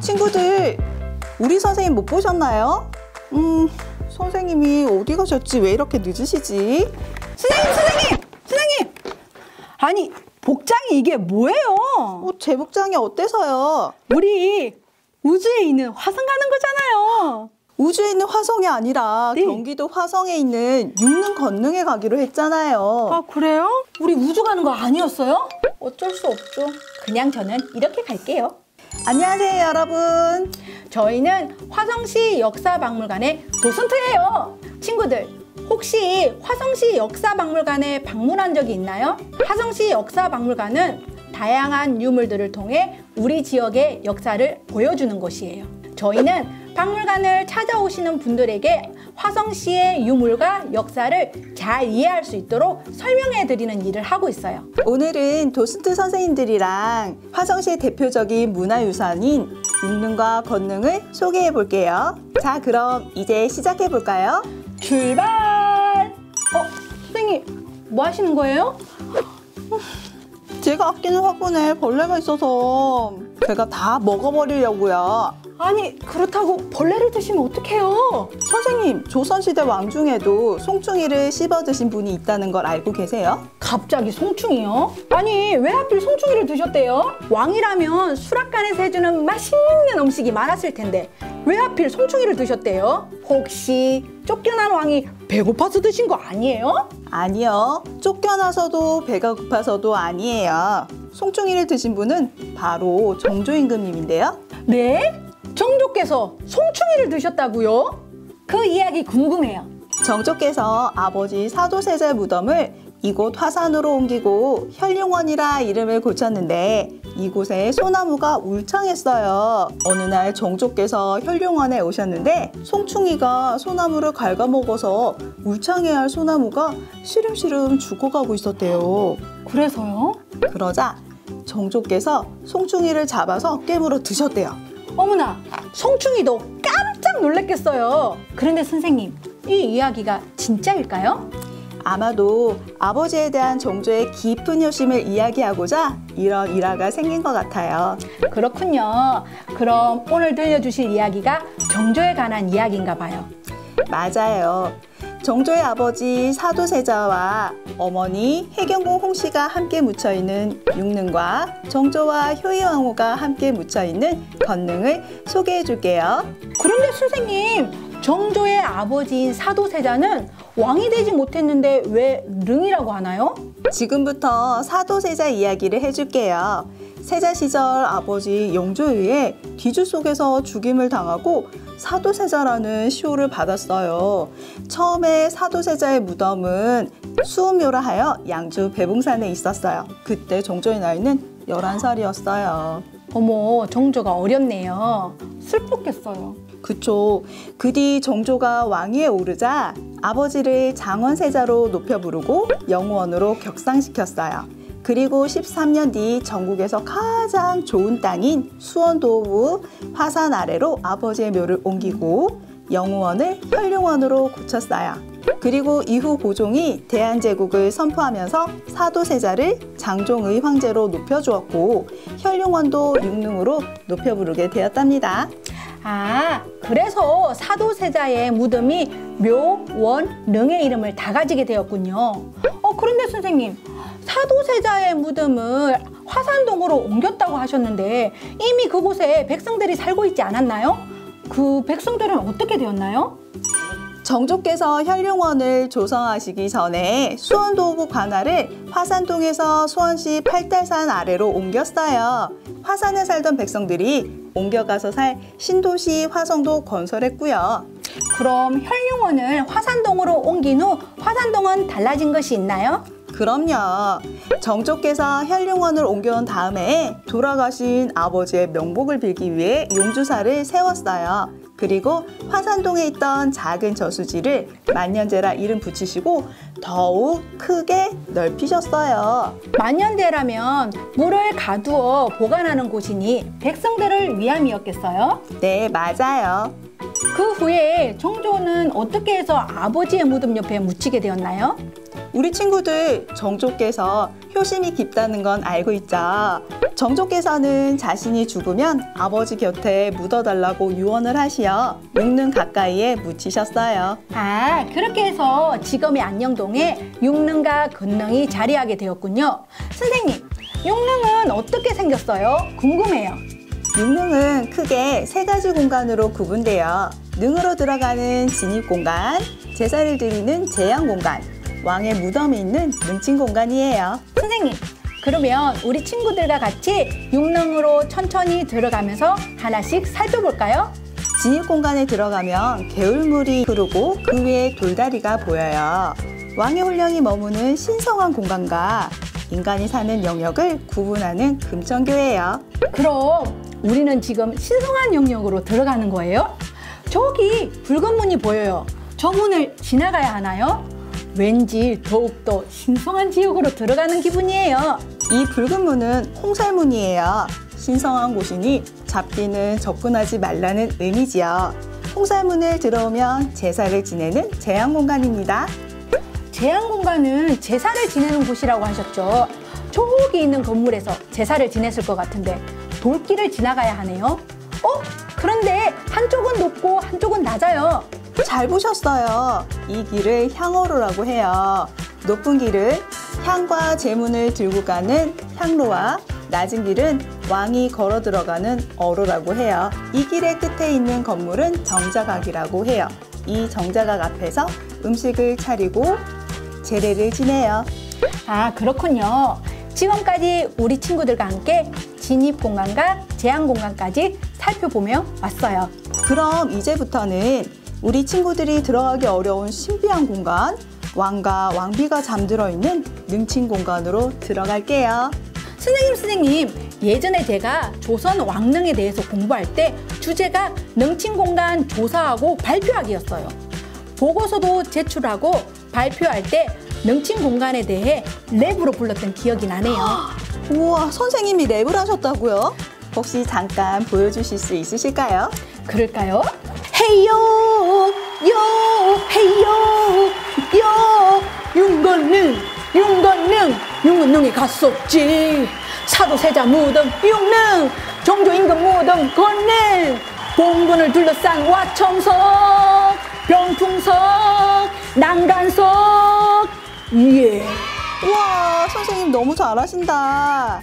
친구들, 우리 선생님 못 보셨나요? 선생님이 어디 가셨지? 왜 이렇게 늦으시지? 선생님! 아니, 복장이 이게 뭐예요? 제 복장이 어때서요? 우리 우주에 있는 화성 가는 거잖아요. 우주에 있는 화성이 아니라 네. 경기도 화성에 있는 육릉 건능에 가기로 했잖아요. 아, 그래요? 우리 우주 가는 거 아니었어요? 어쩔 수 없죠. 그냥 저는 이렇게 갈게요. 안녕하세요, 여러분. 저희는 화성시 역사박물관의 도슨트예요. 친구들, 혹시 화성시 역사박물관에 방문한 적이 있나요? 화성시 역사박물관은 다양한 유물들을 통해 우리 지역의 역사를 보여주는 곳이에요. 저희는 박물관을 찾아오시는 분들에게 화성시의 유물과 역사를 잘 이해할 수 있도록 설명해 드리는 일을 하고 있어요. 오늘은 도슨트 선생님들이랑 화성시의 대표적인 문화유산인 육릉과 건능을 소개해 볼게요. 자, 그럼 이제 시작해 볼까요? 출발! 선생님, 뭐 하시는 거예요? 제가 아끼는 화분에 벌레가 있어서 제가 다 먹어버리려고요. 아니, 그렇다고 벌레를 드시면 어떡해요? 선생님, 조선시대 왕 중에도 송충이를 씹어 드신 분이 있다는 걸 알고 계세요? 갑자기 송충이요? 아니, 왜 하필 송충이를 드셨대요? 왕이라면 수락관에서 해주는 맛있는 음식이 많았을 텐데 왜 하필 송충이를 드셨대요? 혹시 쫓겨난 왕이 배고파서 드신 거 아니에요? 아니요. 쫓겨나서도 배가 고파서도 아니에요. 송충이를 드신 분은 바로 정조임금님인데요. 네? 정조께서 송충이를 드셨다고요? 그 이야기 궁금해요. 정조께서 아버지 사도세자의 무덤을 이곳 화산으로 옮기고 혈룡원이라 이름을 고쳤는데 이곳에 소나무가 울창했어요. 어느 날 정조께서 혈룡원에 오셨는데 송충이가 소나무를 갉아먹어서 울창해야 할 소나무가 시름시름 죽어가고 있었대요. 그래서요? 그러자 정조께서 송충이를 잡아서 깨물어 드셨대요. 어머나, 송충이도 깜짝 놀랐겠어요. 그런데 선생님, 이 이야기가 진짜일까요? 아마도 아버지에 대한 정조의 깊은 효심을 이야기하고자 이런 일화가 생긴 것 같아요. 그렇군요. 그럼 오늘 들려주실 이야기가 정조에 관한 이야기인가 봐요. 맞아요. 정조의 아버지 사도세자와 어머니 해경궁 홍씨가 함께 묻혀있는 육릉과 정조와 효의왕후가 함께 묻혀있는 건능을 소개해 줄게요. 그런데 선생님, 정조의 아버지인 사도세자는 왕이 되지 못했는데 왜 릉이라고 하나요? 지금부터 사도세자 이야기를 해줄게요. 세자 시절 아버지 영조에 의해 뒤주 속에서 죽임을 당하고 사도세자라는 시호를 받았어요. 처음에 사도세자의 무덤은 수음묘라 하여 양주 배봉산에 있었어요. 그때 정조의 나이는 11살이었어요. 어머, 정조가 어렸네요. 슬펐겠어요. 그쵸. 그 뒤 정조가 왕위에 오르자 아버지를 장원세자로 높여 부르고 영우원으로 격상시켰어요. 그리고 13년 뒤 전국에서 가장 좋은 땅인 수원도읍 화산 아래로 아버지의 묘를 옮기고 영우원을 혈룡원으로 고쳤어요. 그리고 이후 고종이 대한제국을 선포하면서 사도세자를 장종의 황제로 높여주었고 혈룡원도 육릉으로 높여 부르게 되었답니다. 아, 그래서 사도세자의 무덤이 묘, 원, 릉의 이름을 다 가지게 되었군요. 그런데 선생님, 사도세자의 무덤을 화산동으로 옮겼다고 하셨는데 이미 그곳에 백성들이 살고 있지 않았나요? 그 백성들은 어떻게 되었나요? 정조께서 혈룡원을 조성하시기 전에 수원도읍 관할을 화산동에서 수원시 팔달산 아래로 옮겼어요. 화산에 살던 백성들이 옮겨가서 살 신도시 화성도 건설했고요. 그럼 혈룡원을 화산동으로 옮긴 후 화산동은 달라진 것이 있나요? 그럼요. 정조께서 혈룡원을 옮겨온 다음에 돌아가신 아버지의 명복을 빌기 위해 용주사를 세웠어요. 그리고 화산동에 있던 작은 저수지를 만년제라 이름 붙이시고 더욱 크게 넓히셨어요. 만년대라면 물을 가두어 보관하는 곳이니 백성들을 위함이었겠어요? 네, 맞아요. 그 후에 정조는 어떻게 해서 아버지의 무덤 옆에 묻히게 되었나요? 우리 친구들 정조께서 효심이 깊다는 건 알고 있죠? 정조께서는 자신이 죽으면 아버지 곁에 묻어달라고 유언을 하시어 육릉 가까이에 묻히셨어요. 아, 그렇게 해서 지금의 안녕동에 육릉과 건릉이 자리하게 되었군요. 선생님, 육릉은 어떻게 생겼어요? 궁금해요. 육릉은 크게 세 가지 공간으로 구분되어 능으로 들어가는 진입 공간, 제사를 드리는 제양 공간, 왕의 무덤이 있는 능친 공간이에요. 선생님, 그러면 우리 친구들과 같이 육릉으로 천천히 들어가면서 하나씩 살펴볼까요? 진입 공간에 들어가면 개울물이 흐르고 그 위에 돌다리가 보여요. 왕의 홀령이 머무는 신성한 공간과 인간이 사는 영역을 구분하는 금천교예요. 그럼 우리는 지금 신성한 영역으로 들어가는 거예요? 저기 붉은 문이 보여요. 저 문을 지나가야 하나요? 왠지 더욱더 신성한 지역으로 들어가는 기분이에요. 이 붉은 문은 홍살문이에요. 신성한 곳이니 잡기는 접근하지 말라는 의미지요. 홍살문을 들어오면 제사를 지내는 제양 공간입니다. 제양 공간은 제사를 지내는 곳이라고 하셨죠. 저기 있는 건물에서 제사를 지냈을 것 같은데 돌길을 지나가야 하네요. 그런데 한쪽은 높고 한쪽은 낮아요. 잘 보셨어요. 이 길을 향로라고 해요. 높은 길은 향과 제문을 들고 가는 향로와 낮은 길은 왕이 걸어 들어가는 어로라고 해요. 이 길의 끝에 있는 건물은 정자각이라고 해요. 이 정자각 앞에서 음식을 차리고 제례를 지내요. 아, 그렇군요. 지금까지 우리 친구들과 함께 진입 공간과 제한 공간까지 살펴보며 왔어요. 그럼 이제부터는 우리 친구들이 들어가기 어려운 신비한 공간, 왕과 왕비가 잠들어 있는 능친 공간으로 들어갈게요. 선생님, 예전에 제가 조선 왕릉에 대해서 공부할 때 주제가 능친 공간 조사하고 발표하기였어요. 보고서도 제출하고 발표할 때 능친 공간에 대해 랩으로 불렀던 기억이 나네요. 우와, 선생님이 랩을 하셨다고요? 혹시 잠깐 보여주실 수 있으실까요? 그럴까요? 헤이요, 요, 헤이요, 요, 윤건능에 갔었지. 사도세자 무덤 윤능, 정조 임금 무덤 건능, 봉분을 둘러싼 와청석, 병풍석, 난간석. 예. 우와, 선생님 너무 잘하신다.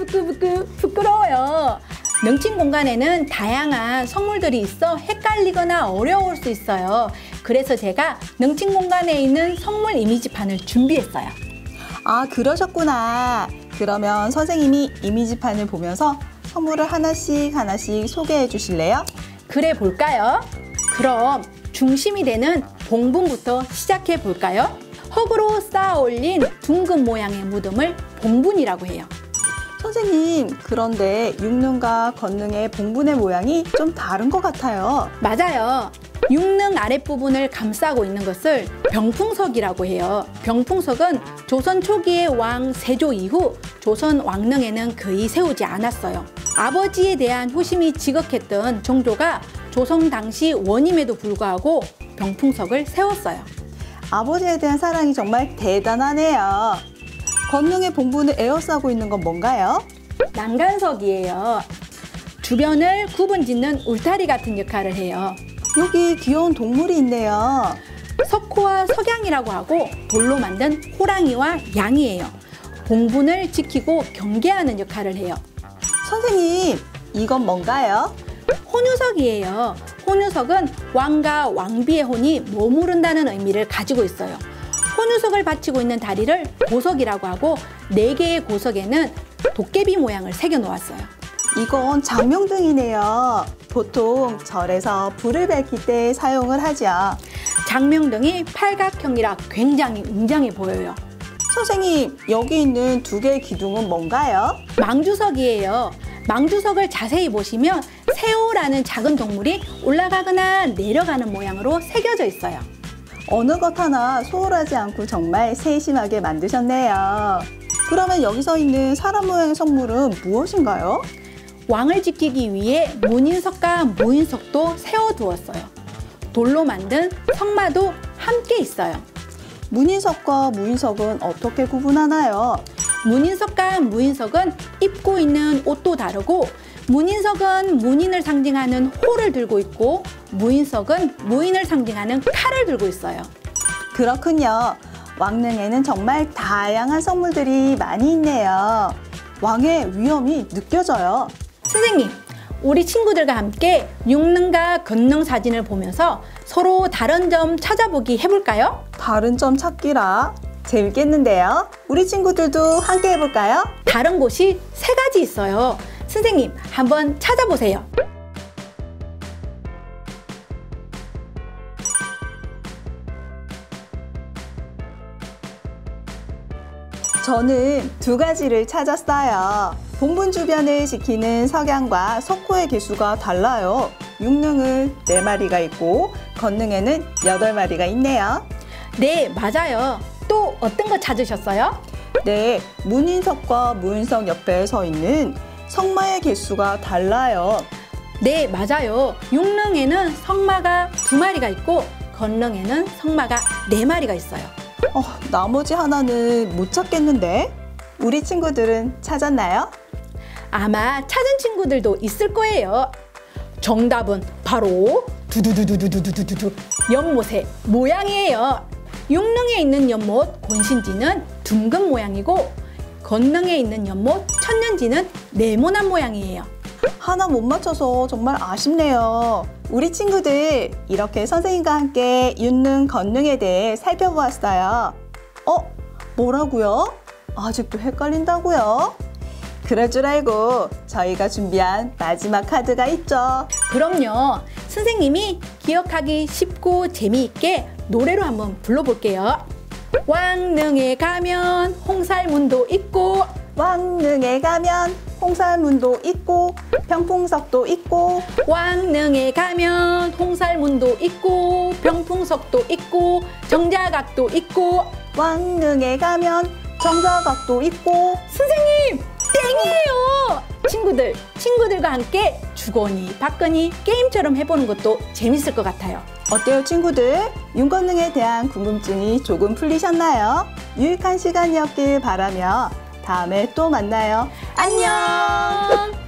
부끄러워요. 능친 공간에는 다양한 성물들이 있어 헷갈리거나 어려울 수 있어요. 그래서 제가 능친 공간에 있는 성물 이미지판을 준비했어요. 아, 그러셨구나. 그러면 선생님이 이미지판을 보면서 선물을 하나씩 소개해 주실래요? 그래 볼까요? 그럼 중심이 되는 봉분부터 시작해 볼까요? 흙으로 쌓아 올린 둥근 모양의 무덤을 봉분이라고 해요. 선생님, 그런데 육릉과 건릉의 봉분의 모양이 좀 다른 것 같아요. 맞아요. 육릉 아랫부분을 감싸고 있는 것을 병풍석이라고 해요. 병풍석은 조선 초기의 왕 세조 이후 조선 왕릉에는 거의 세우지 않았어요. 아버지에 대한 효심이 지극했던 정조가 조성 당시 원임에도 불구하고 병풍석을 세웠어요. 아버지에 대한 사랑이 정말 대단하네요. 건릉의 봉분을 에워싸고 있는 건 뭔가요? 난간석이에요. 주변을 구분 짓는 울타리 같은 역할을 해요. 여기 귀여운 동물이 있네요. 석호와 석양이라고 하고 돌로 만든 호랑이와 양이에요. 봉분을 지키고 경계하는 역할을 해요. 선생님, 이건 뭔가요? 혼유석이에요. 혼유석은 왕과 왕비의 혼이 머무른다는 의미를 가지고 있어요. 혼유석을 받치고 있는 다리를 고석이라고 하고 4개의 고석에는 도깨비 모양을 새겨 놓았어요. 이건 장명등이네요. 보통 절에서 불을 밝힐 때 사용을 하죠. 장명등이 팔각형이라 굉장히 웅장해 보여요. 선생님, 여기 있는 2개의 기둥은 뭔가요? 망주석이에요. 망주석을 자세히 보시면 새우라는 작은 동물이 올라가거나 내려가는 모양으로 새겨져 있어요. 어느 것 하나 소홀하지 않고 정말 세심하게 만드셨네요. 그러면 여기서 있는 사람 모양의 성물은 무엇인가요? 왕을 지키기 위해 문인석과 무인석도 세워두었어요. 돌로 만든 성마도 함께 있어요. 문인석과 무인석은 어떻게 구분하나요? 문인석과 무인석은 입고 있는 옷도 다르고 문인석은 문인을 상징하는 호를 들고 있고 무인석은 무인을 상징하는 칼을 들고 있어요. 그렇군요. 왕릉에는 정말 다양한 성물들이 많이 있네요. 왕의 위엄이 느껴져요. 선생님, 우리 친구들과 함께 육릉과 건능 사진을 보면서 서로 다른 점 찾아보기 해볼까요? 다른 점 찾기라 재밌겠는데요. 우리 친구들도 함께 해볼까요? 다른 곳이 3가지 있어요. 선생님, 한번 찾아보세요. 저는 2가지를 찾았어요. 본분 주변을 지키는 석양과 석호의 개수가 달라요. 육릉은 4마리가 있고 건능에는 8마리가 있네요. 네, 맞아요. 또 어떤 거 찾으셨어요? 네, 문인석과 무인석 옆에 서 있는 석마의 개수가 달라요. 네, 맞아요. 육릉에는 석마가 2마리가 있고 건능에는 석마가 4마리가 있어요. 나머지 하나는 못 찾겠는데? 우리 친구들은 찾았나요? 아마 찾은 친구들도 있을 거예요. 정답은 바로 두두두두두두두두 연못의 모양이에요. 육릉에 있는 연못 곤신지는 둥근 모양이고 건능에 있는 연못 천년지는 네모난 모양이에요. 하나 못 맞춰서 정말 아쉽네요. 우리 친구들 이렇게 선생님과 함께 육릉, 건능에 대해 살펴보았어요. 뭐라고요? 아직도 헷갈린다고요? 그럴 줄 알고 저희가 준비한 마지막 카드가 있죠. 그럼요. 선생님이 기억하기 쉽고 재미있게 노래로 한번 불러볼게요. 왕릉에 가면 홍살문도 있고 왕릉에 가면 홍살문도 있고 병풍석도 있고 왕릉에 가면 홍살문도 있고 병풍석도 있고 정자각도 있고 왕릉에 가면 정자각도 있고. 선생님! 땡이에요! 친구들과 함께 주거니 받거니 게임처럼 해보는 것도 재밌을 것 같아요. 어때요 친구들? 윤건능에 대한 궁금증이 조금 풀리셨나요? 유익한 시간이었길 바라며 다음에 또 만나요. 안녕!